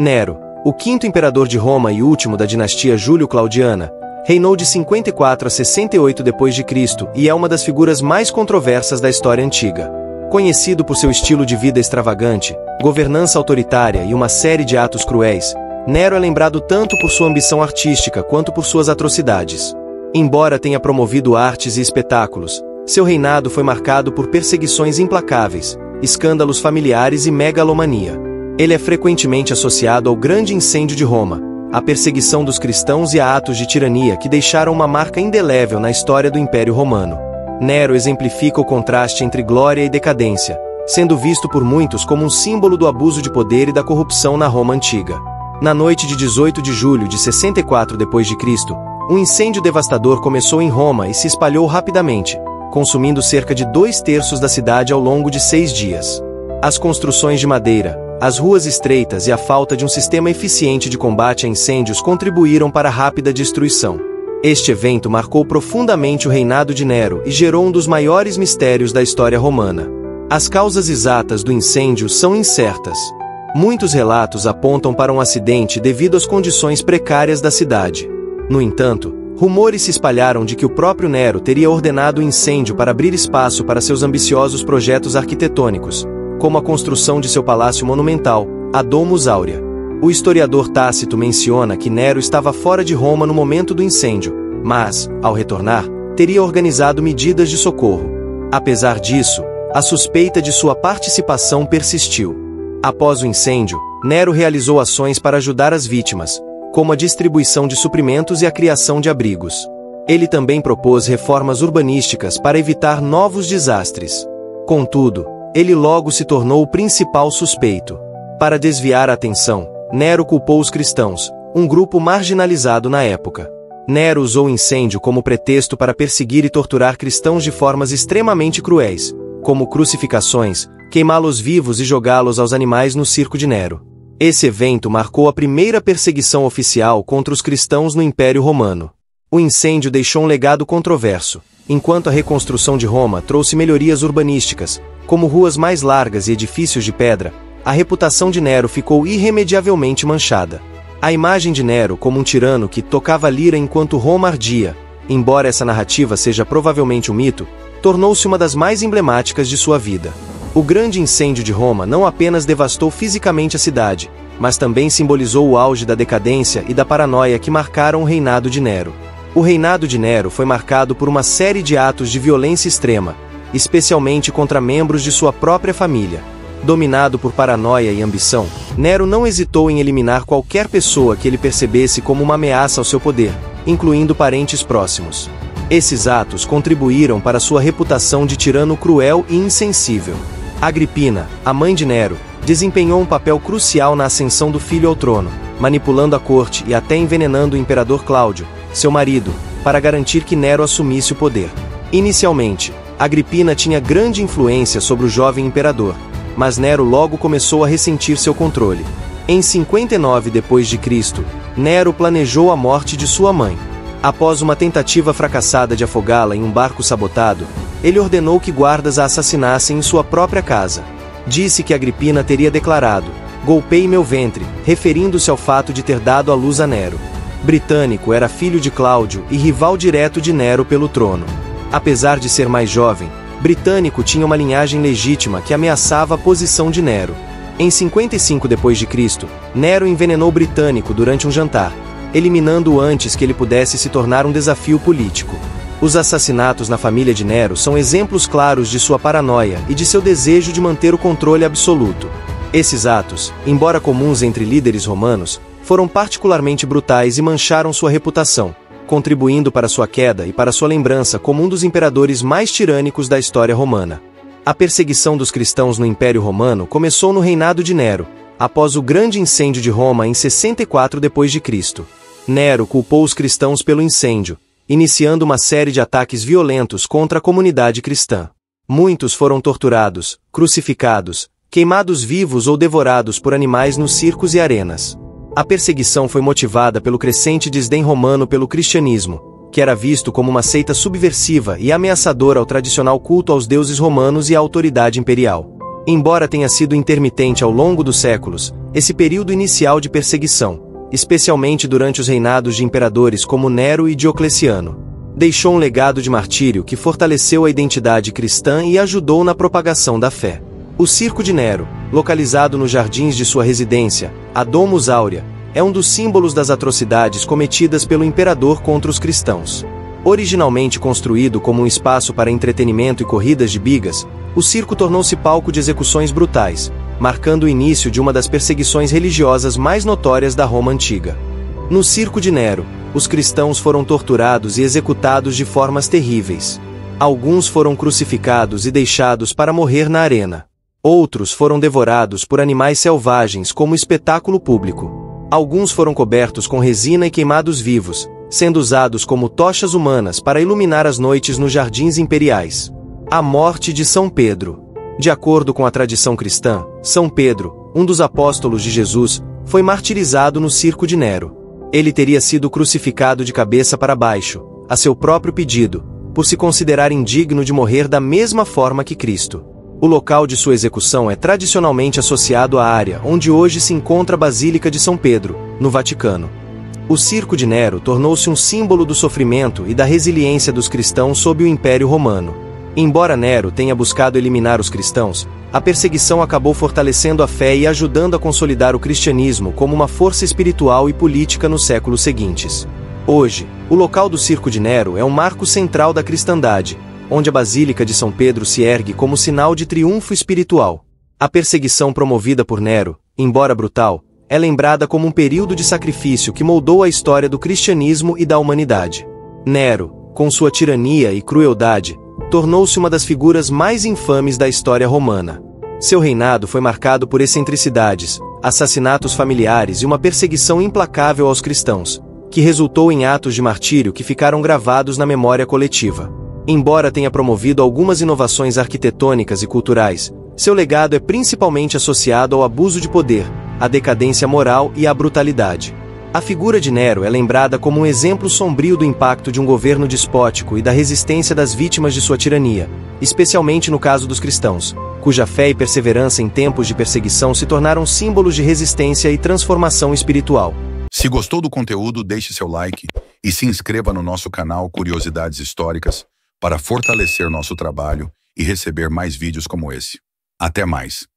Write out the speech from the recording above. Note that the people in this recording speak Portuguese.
Nero, o quinto imperador de Roma e último da dinastia Júlio-Claudiana, reinou de 54 a 68 d.C. e é uma das figuras mais controversas da história antiga. Conhecido por seu estilo de vida extravagante, governança autoritária e uma série de atos cruéis, Nero é lembrado tanto por sua ambição artística quanto por suas atrocidades. Embora tenha promovido artes e espetáculos, seu reinado foi marcado por perseguições implacáveis, escândalos familiares e megalomania. Ele é frequentemente associado ao Grande Incêndio de Roma, à perseguição dos cristãos e a atos de tirania que deixaram uma marca indelével na história do Império Romano. Nero exemplifica o contraste entre glória e decadência, sendo visto por muitos como um símbolo do abuso de poder e da corrupção na Roma antiga. Na noite de 18 de julho de 64 d.C., um incêndio devastador começou em Roma e se espalhou rapidamente, consumindo cerca de 2/3 da cidade ao longo de 6 dias. As construções de madeira, as ruas estreitas e a falta de um sistema eficiente de combate a incêndios contribuíram para a rápida destruição. Este evento marcou profundamente o reinado de Nero e gerou um dos maiores mistérios da história romana. As causas exatas do incêndio são incertas. Muitos relatos apontam para um acidente devido às condições precárias da cidade. No entanto, rumores se espalharam de que o próprio Nero teria ordenado o incêndio para abrir espaço para seus ambiciosos projetos arquitetônicos, como a construção de seu palácio monumental, a Domus Aurea. O historiador Tácito menciona que Nero estava fora de Roma no momento do incêndio, mas, ao retornar, teria organizado medidas de socorro. Apesar disso, a suspeita de sua participação persistiu. Após o incêndio, Nero realizou ações para ajudar as vítimas, como a distribuição de suprimentos e a criação de abrigos. Ele também propôs reformas urbanísticas para evitar novos desastres. Contudo, ele logo se tornou o principal suspeito. Para desviar a atenção, Nero culpou os cristãos, um grupo marginalizado na época. Nero usou o incêndio como pretexto para perseguir e torturar cristãos de formas extremamente cruéis, como crucificações, queimá-los vivos e jogá-los aos animais no circo de Nero. Esse evento marcou a primeira perseguição oficial contra os cristãos no Império Romano. O incêndio deixou um legado controverso, enquanto a reconstrução de Roma trouxe melhorias urbanísticas, como ruas mais largas e edifícios de pedra. A reputação de Nero ficou irremediavelmente manchada. A imagem de Nero como um tirano que tocava lira enquanto Roma ardia, embora essa narrativa seja provavelmente um mito, tornou-se uma das mais emblemáticas de sua vida. O grande incêndio de Roma não apenas devastou fisicamente a cidade, mas também simbolizou o auge da decadência e da paranoia que marcaram o reinado de Nero. O reinado de Nero foi marcado por uma série de atos de violência extrema, especialmente contra membros de sua própria família. Dominado por paranoia e ambição, Nero não hesitou em eliminar qualquer pessoa que ele percebesse como uma ameaça ao seu poder, incluindo parentes próximos. Esses atos contribuíram para sua reputação de tirano cruel e insensível. Agripina, a mãe de Nero, desempenhou um papel crucial na ascensão do filho ao trono, manipulando a corte e até envenenando o imperador Cláudio, seu marido, para garantir que Nero assumisse o poder. Inicialmente, Agripina tinha grande influência sobre o jovem imperador, mas Nero logo começou a ressentir seu controle. Em 59 d.C., Nero planejou a morte de sua mãe. Após uma tentativa fracassada de afogá-la em um barco sabotado, ele ordenou que guardas a assassinassem em sua própria casa. Disse que Agripina teria declarado: "Golpei meu ventre", referindo-se ao fato de ter dado à luz a Nero. Britânico era filho de Cláudio e rival direto de Nero pelo trono. Apesar de ser mais jovem, Britânico tinha uma linhagem legítima que ameaçava a posição de Nero. Em 55 d.C., Nero envenenou Britânico durante um jantar, eliminando-o antes que ele pudesse se tornar um desafio político. Os assassinatos na família de Nero são exemplos claros de sua paranoia e de seu desejo de manter o controle absoluto. Esses atos, embora comuns entre líderes romanos, foram particularmente brutais e mancharam sua reputação, contribuindo para sua queda e para sua lembrança como um dos imperadores mais tirânicos da história romana. A perseguição dos cristãos no Império Romano começou no reinado de Nero, após o grande incêndio de Roma em 64 d.C. Nero culpou os cristãos pelo incêndio, iniciando uma série de ataques violentos contra a comunidade cristã. Muitos foram torturados, crucificados, queimados vivos ou devorados por animais nos circos e arenas. A perseguição foi motivada pelo crescente desdém romano pelo cristianismo, que era visto como uma seita subversiva e ameaçadora ao tradicional culto aos deuses romanos e à autoridade imperial. Embora tenha sido intermitente ao longo dos séculos, esse período inicial de perseguição, especialmente durante os reinados de imperadores como Nero e Diocleciano, deixou um legado de martírio que fortaleceu a identidade cristã e ajudou na propagação da fé. O Circo de Nero, localizado nos jardins de sua residência, a Domus Aurea, é um dos símbolos das atrocidades cometidas pelo imperador contra os cristãos. Originalmente construído como um espaço para entretenimento e corridas de bigas, o circo tornou-se palco de execuções brutais, marcando o início de uma das perseguições religiosas mais notórias da Roma antiga. No Circo de Nero, os cristãos foram torturados e executados de formas terríveis. Alguns foram crucificados e deixados para morrer na arena. Outros foram devorados por animais selvagens como espetáculo público. Alguns foram cobertos com resina e queimados vivos, sendo usados como tochas humanas para iluminar as noites nos jardins imperiais. A morte de São Pedro. De acordo com a tradição cristã, São Pedro, um dos apóstolos de Jesus, foi martirizado no Circo de Nero. Ele teria sido crucificado de cabeça para baixo, a seu próprio pedido, por se considerar indigno de morrer da mesma forma que Cristo. O local de sua execução é tradicionalmente associado à área onde hoje se encontra a Basílica de São Pedro, no Vaticano. O Circo de Nero tornou-se um símbolo do sofrimento e da resiliência dos cristãos sob o Império Romano. Embora Nero tenha buscado eliminar os cristãos, a perseguição acabou fortalecendo a fé e ajudando a consolidar o cristianismo como uma força espiritual e política nos séculos seguintes. Hoje, o local do Circo de Nero é um marco central da cristandade, onde a Basílica de São Pedro se ergue como sinal de triunfo espiritual. A perseguição promovida por Nero, embora brutal, é lembrada como um período de sacrifício que moldou a história do cristianismo e da humanidade. Nero, com sua tirania e crueldade, tornou-se uma das figuras mais infames da história romana. Seu reinado foi marcado por excentricidades, assassinatos familiares e uma perseguição implacável aos cristãos, que resultou em atos de martírio que ficaram gravados na memória coletiva. Embora tenha promovido algumas inovações arquitetônicas e culturais, seu legado é principalmente associado ao abuso de poder, à decadência moral e à brutalidade. A figura de Nero é lembrada como um exemplo sombrio do impacto de um governo despótico e da resistência das vítimas de sua tirania, especialmente no caso dos cristãos, cuja fé e perseverança em tempos de perseguição se tornaram símbolos de resistência e transformação espiritual. Se gostou do conteúdo, deixe seu like e se inscreva no nosso canal Curiosidades Históricas para fortalecer nosso trabalho e receber mais vídeos como esse. Até mais!